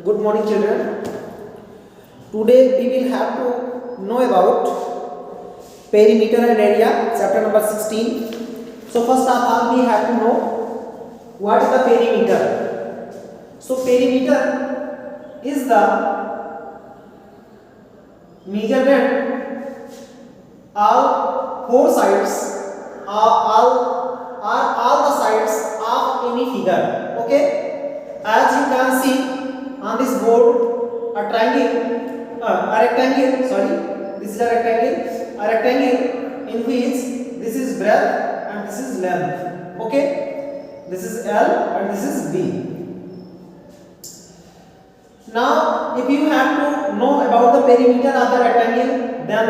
Good morning, children. Today we will have to know about perimeter and area, chapter number 16. So first of all, we have to know what is the perimeter. So perimeter is the measurement of four sides, all the sides of any figure. Okay, as you can see on this board, a rectangle. Sorry, this is a rectangle in which this is breadth and this is length. Okay, this is L and this is B. Now, if you have to know about the perimeter of the rectangle, then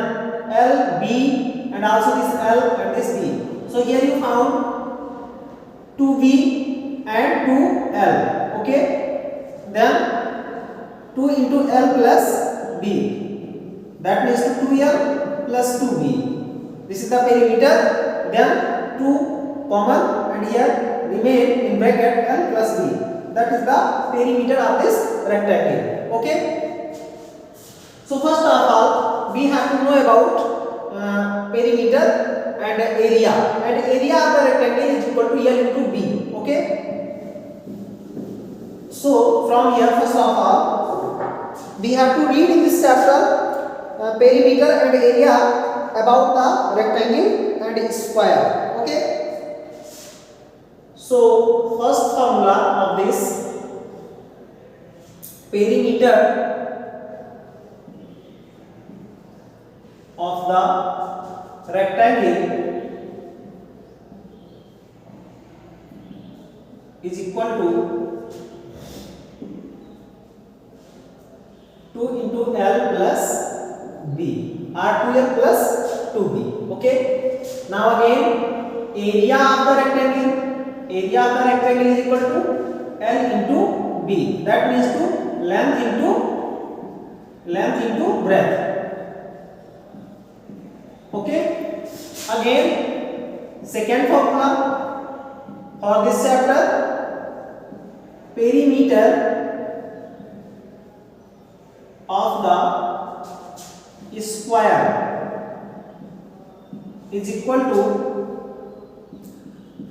L, B, and also this L and this B. So here you found 2B and 2L. Okay, then 2 into L plus B. That means 2L plus 2B. This is the perimeter. Then 2 common and here remain in bracket L plus B. That is the perimeter of this rectangle. Okay. So first of all, we have to know about perimeter and area. And area of the rectangle is equal to L into B. Okay. So from here, first of all, we have to read in this chapter perimeter and area about the rectangle and square. Okay. So first formula of this perimeter of the rectangle is equal to 2 into L plus B or 2L plus 2B. Okay. Now again, area of the rectangle. Area of the rectangle is equal to L into B. That means to length into breadth. Okay. Again, second formula for this chapter, perimeter of the square is equal to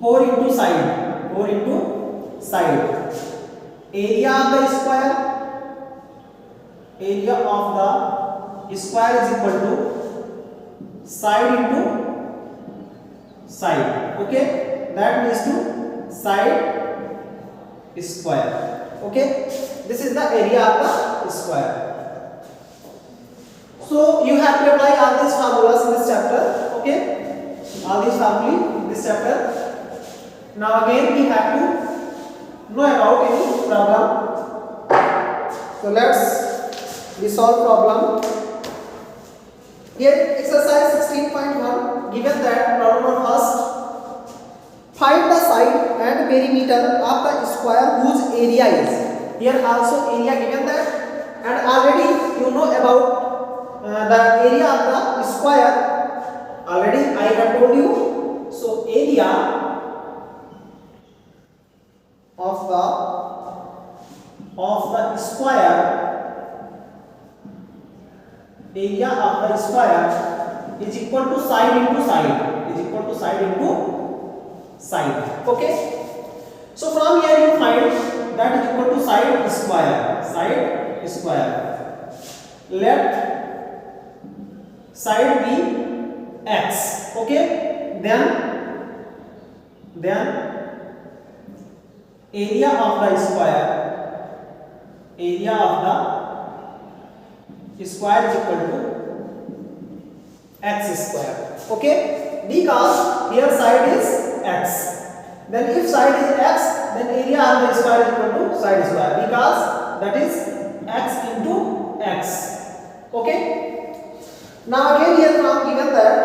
4 into side. 4 into side. Area of the square. Area of the square is equal to side into side. Okay. That means to side square. Okay. This is the area of the square. So you have to apply all these formulas in this chapter. Okay. All these formulas in this chapter. Now again we have to know about any problem. So let's solve problem. Here exercise 16.1, given that problem first, find the side and perimeter of the square whose area is. Here also area given that, and already you know about the area of the square. Already I have told you. So area of the square, area of the square is equal to side into side. Is equal to side into side. Okay. So from here you find that is equal to side square. Side square. Let side be x. Okay. Then area of the square, area of the square is equal to x square. Okay, because here side is x. Then if side is x, then area of the square is equal to side square, because that is x into x. Okay. Now again here from given that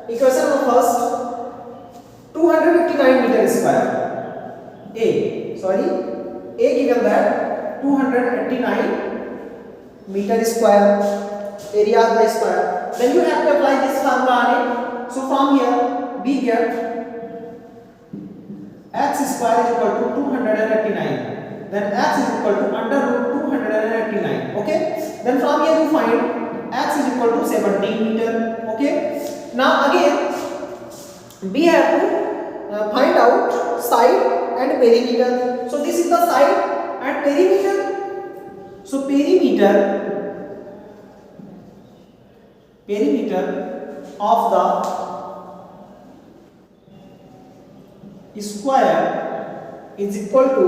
equation of first 259 meter square. A given that 289 meter square, area of the square. Then you have to apply this formula on it. So from here we get x square is equal to 289. Then x is equal to under root 89. Okay. Then from here you find x is equal to 17 meter. Okay. Now again we have to find out side and perimeter. So this is the side and perimeter. So perimeter of the square is equal to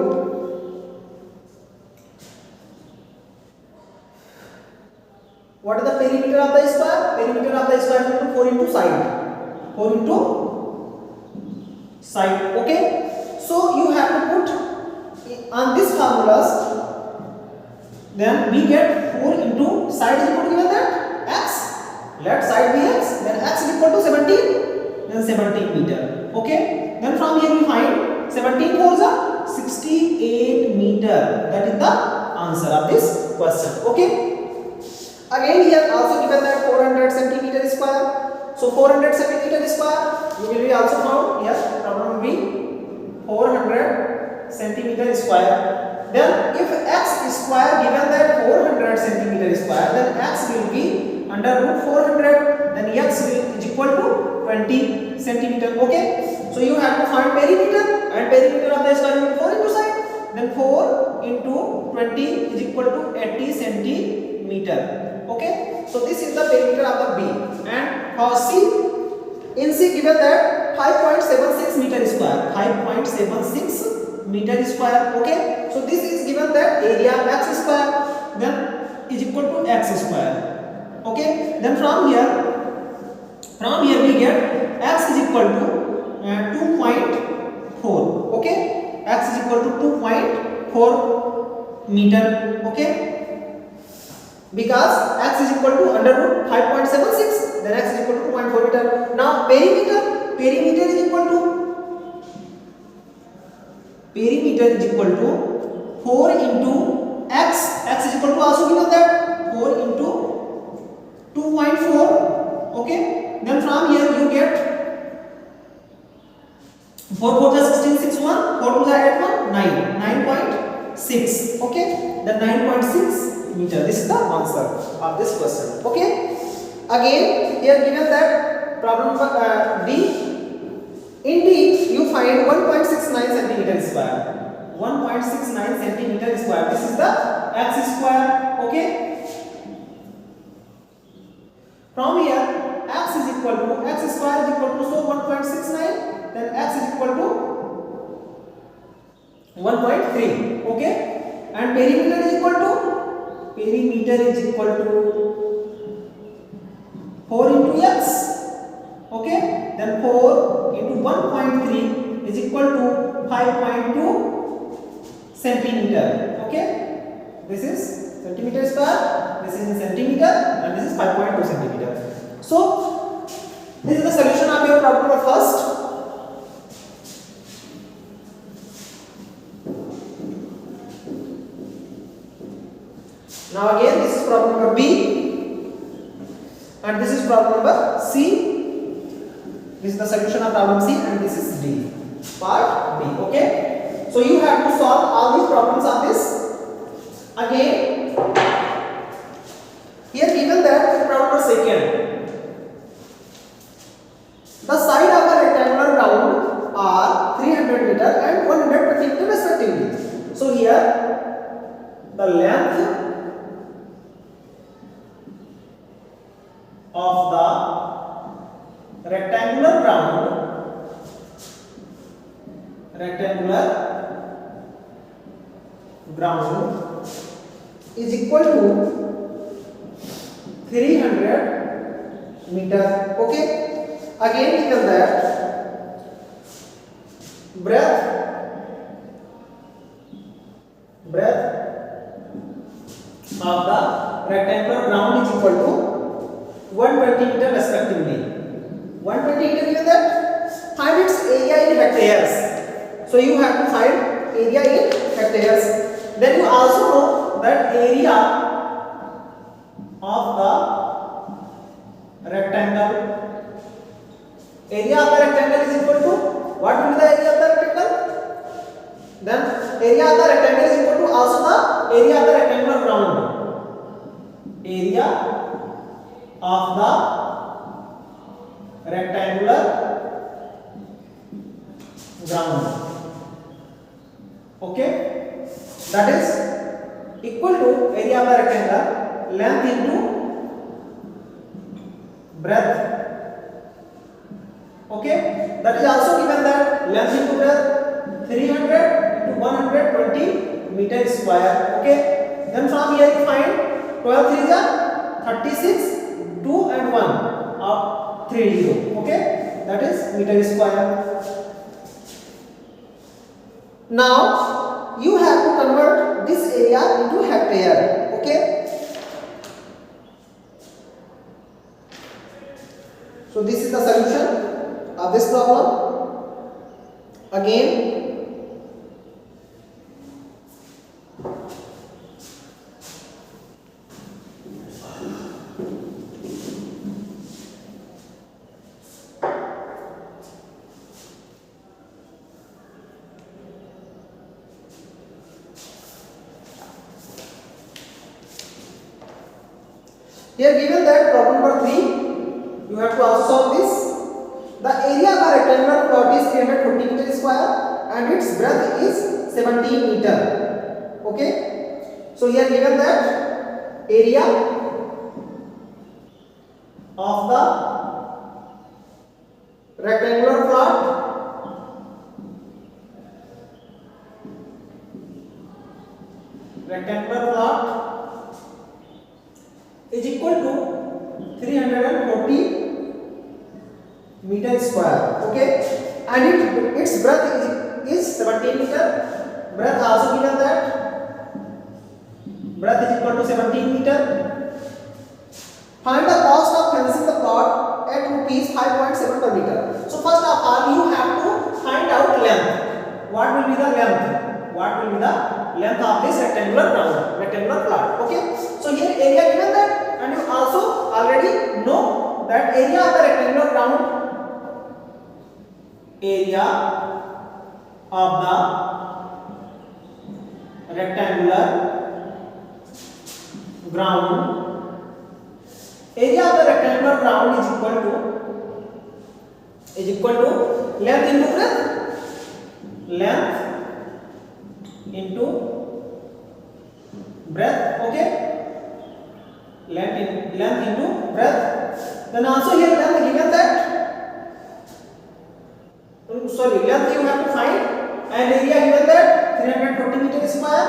what is the perimeter of the square? Perimeter of the square is equal to 4 into side. 4 into side. Okay. So you have to put on this formulas. Then we get 4 into side is equal to given that x. Let side be x. Then x is equal to 17. Then 17 meter. Okay. Then from here we find 17 4 is 68 meter. That is the answer of this question. Okay. Again here also given that 400 centimeter square. So 400 centimeter square you will be also found. Yes, problem will be 400 centimeter square. Then if x square given that 400 centimeter square, then x will be under root 400. Then x will is equal to 20 centimeter. Okay. So you have to find perimeter, and perimeter of the square will be 4 into side. Then 4 into 20 is equal to 80 centimeter. Okay. So this is the perimeter of the B. And for C, in C given that 5.76 meter square. 5.76 meter square. Okay. So this is given that area x square then is equal to x square. Okay. Then from here we get x is equal to 2.4. Okay. X is equal to 2.4 meter. Okay. Because x is equal to under root 5.76, then x is equal to 2.4 meter. Now perimeter is equal to 4 into x. X is equal to also given that 4 into 2.4. Okay. Then from here you get 4 4 is 16 6 1, 4 2 is 8 1, 9.6. Okay. Then 9.6 meter. This is the answer of this question. Okay. Again here given that problem D. In D you find 1.69 centimeter square. 1.69 centimeter square. This is the x square. Okay. From here x is equal to x square is equal to so 1.69. Then x is equal to 1.3. Okay. And perimeter is equal to 4 into x. Okay. Then 4 into 1.3 is equal to 5.2 centimeter. Okay. This is centimeter square. This is in centimeter, and this is 5.2 centimeter. So this is the solution of your problem number first. Now again this is problem number B, and this is problem number C. This is the solution of problem C, and this is D, part B. Okay. So you have to solve all these problems on this. Again here given that problem number second, the side of a rectangular round are 300 meter and 120 meter respectively. So here the length of the rectangular ground is equal to 300 meter. Okay. Again given that breadth of the rectangular ground is equal to 120 meter respectively. 120 meter given that, find its area in hectares. So you have to find area in hectares. Then you also know that area of the rectangle. Area of the rectangle is equal to what will be the area of the rectangle? Then area of the rectangle is equal to also the area of the rectangular ground. Area of the rectangular ground. Okay, that is equal to area of the rectangle length into breadth. Okay, that is also given that length into breadth 300 into 120 meter square. Okay, then from here you find 12 3 is 36, 2 and 1 of 30. Okay, that is meter square. Now you have to convert this area into hectare. Okay, so this is the solution of this problem. Again, here given that problem number 3, you have to also solve this. The area of the rectangular plot is 340 meter square and its breadth is 17 meter. Okay, so here given that area of the rectangular plot is equal to 340 meter square. Okay, and its breadth is 17 meter. Breadth also given that breadth is equal to 17 meter. Find the cost of fencing the plot at rupees 5.7 per meter. So first of all you have to find out length. What will be the length? What will be the length of this rectangular plot? Okay, so here area given that, and you also already know that area of the rectangular ground, area of the rectangular ground, area of the rectangular ground is equal to length into breadth, length into breadth. Okay, length into breadth. Then also here length given that, length you have to find, and area given that 340 meter square.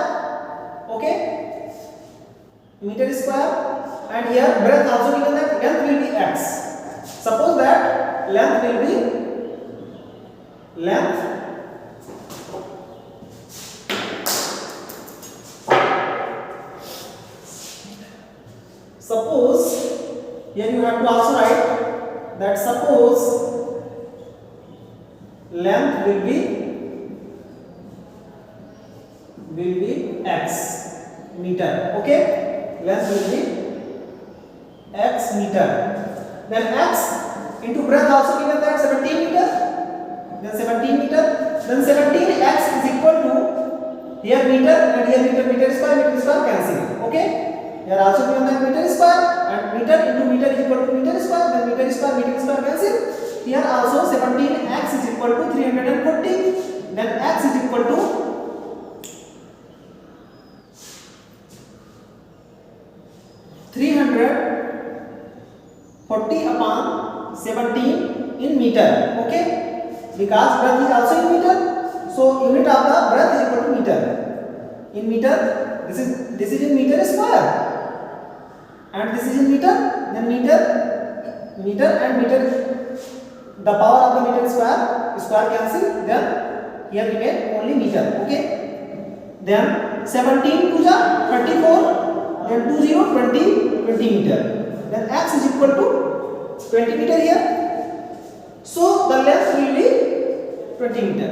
Okay, meter square, and here breadth also given that length will be x. Suppose that length will be suppose here you have to also write that suppose length will be x meter. Okay, length will be x meter. Then x into breadth also given that 17 meter. Then 17 meter. Then 17x is equal to here meter and here meter square cancel. Okay, here also given that meter square, and meter into meter is equal to meter square. Then meter square cancel. Here also 17x is equal to 340. Then x is equal to 340 upon 17 in meter. Okay, because breadth is also in meter, so unit of the breadth is equal to meter. In meter, this is in meter square, and this is in meter. Then meter and meter, the power of the meter square cancel. Then here remain only meter. Okay, then 17 to 34, then 20 meter. Then x is equal to 20 meter here. So the length will be 20 meter.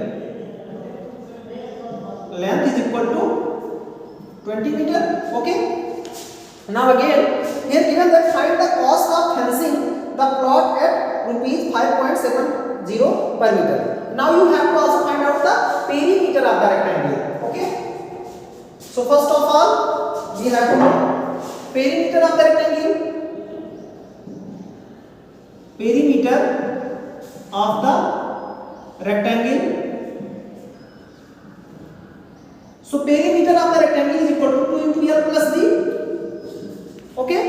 Length is equal to 20 meter. Okay. Now again, here given that find the cost of fencing the plot at rupees 5.70 per meter. Now you have to also find out the perimeter of the rectangle. Okay. So first of all, we have to know perimeter of the rectangle. Perimeter of the rectangle. So perimeter of the rectangle is equal to 2 into L plus B. Okay.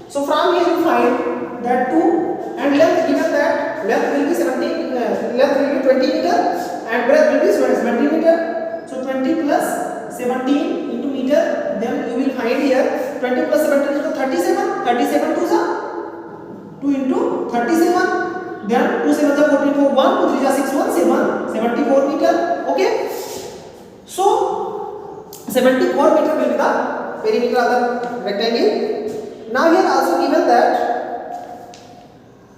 So from here you find that 2 and length given that length will be 20 meter and breadth will be 70 meter. So 20 plus 17 into meter, then you will find here 20 plus 17 is 37. 37 to 2 into 37. Then 2 7 is 44, 1 2 3 is 6 1 7 74 meter. Okay. So 74 meter will be the perimeter of the rectangle. Now here also given that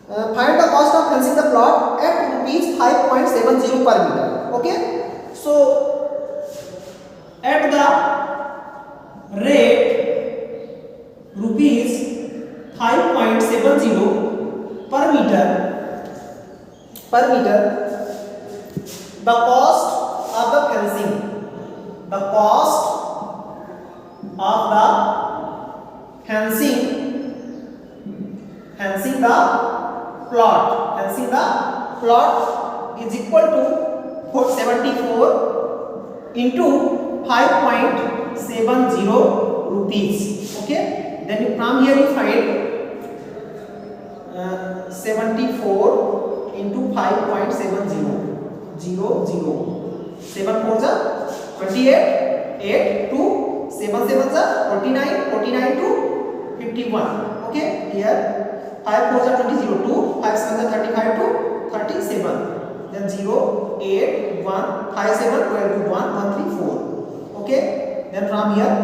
find the cost of fencing the plot at rupees 5.70 per meter. Okay. So at the rate rupees 5.70 per meter, the cost of the fencing, the cost of the fencing the plot is equal to 74 into 5.70 rupees. Okay, then you from here you find 74 into 5.70 0 0 7 4 is 28 8 2 7 7 is 49 49 to 51. Okay, here 5 4 is 20 0 2 5 7 is 35 to 37. Then 0 8 1 5 7 12 to 1 1 3 4. Okay, then from here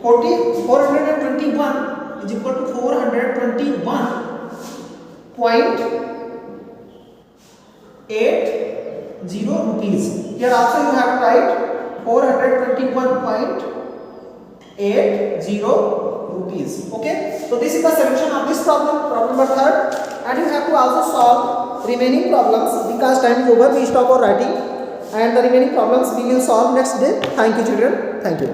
421 is equal to 421.80 rupees. Here also you have to write 421.80 rupees. Okay, so this is the solution of this problem number 3rd, and you have to also solve remaining problems. Because time is over, we stop our writing, and the remaining problems we will solve next day. Thank you children. Thank you.